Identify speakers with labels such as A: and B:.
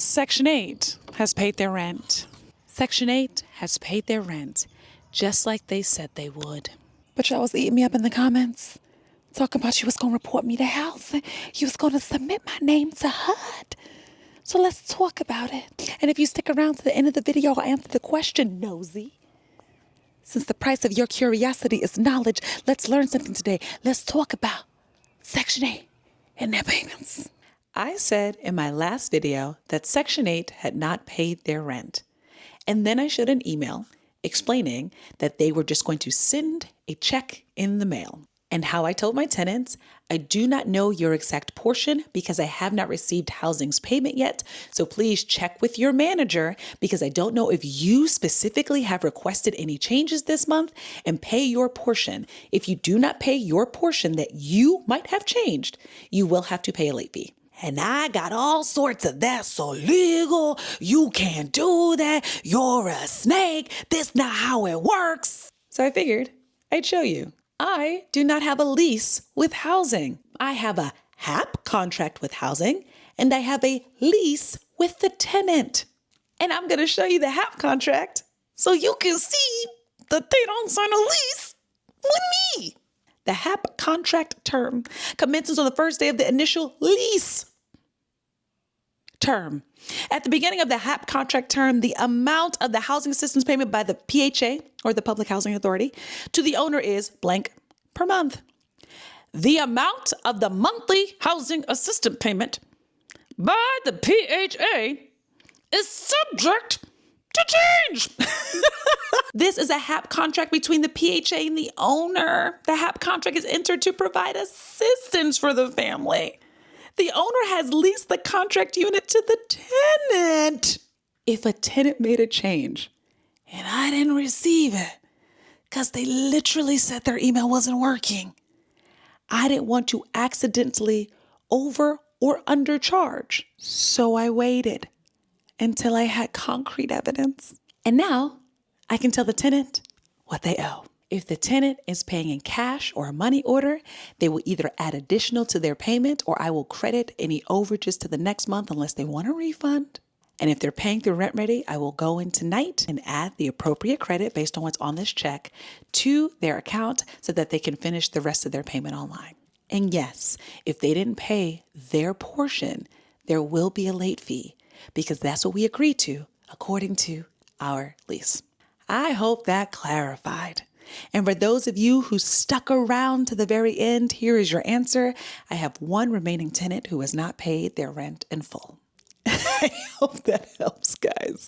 A: Section 8 has paid their rent. Section 8 has paid their rent, just like they said they would.
B: But y'all was eating me up in the comments, talking about you was going to report me to housing. You was going to submit my name to HUD. So let's talk about it. And if you stick around to the end of the video, I'll answer the question, nosy. Since the price of your curiosity is knowledge, let's learn something today. Let's talk about Section 8 and their payments.
A: I said in my last video that Section 8 had not paid their rent. And then I showed an email explaining that they were just going to send a check in the mail. And how I told my tenants, I do not know your exact portion because I have not received housing's payment yet. So please check with your manager because I don't know if you specifically have requested any changes this month, and pay your portion. If you do not pay your portion that you might have changed, you will have to pay a late fee. And I got all sorts of "that's so legal, you can't do that, you're a snake, this not how it works." So I figured I'd show you. I do not have a lease with housing. I have a HAP contract with housing, and I have a lease with the tenant. And I'm going to show you the HAP contract so you can see that they don't sign a lease with me. The HAP contract term commences on the first day of the initial lease term. At the beginning of the HAP contract term, the amount of the housing assistance payment by the PHA, or the Public Housing Authority, to the owner is blank per month. The amount of the monthly housing assistance payment by the PHA is subject to change. This is a HAP contract between the PHA and the owner. The HAP contract is entered to provide assistance for the family. The owner has leased the contract unit to the tenant. If a tenant made a change and I didn't receive it because they literally said their email wasn't working, I didn't want to accidentally over or undercharge. So I waited until I had concrete evidence. And now I can tell the tenant what they owe. If the tenant is paying in cash or a money order, they will either add additional to their payment or I will credit any overages to the next month unless they want a refund. And if they're paying through Rent Ready, I will go in tonight and add the appropriate credit based on what's on this check to their account so that they can finish the rest of their payment online. And yes, if they didn't pay their portion, there will be a late fee because that's what we agreed to according to our lease. I hope that clarified. And for those of you who stuck around to the very end, here is your answer. I have one remaining tenant who has not paid their rent in full. I hope that helps, guys.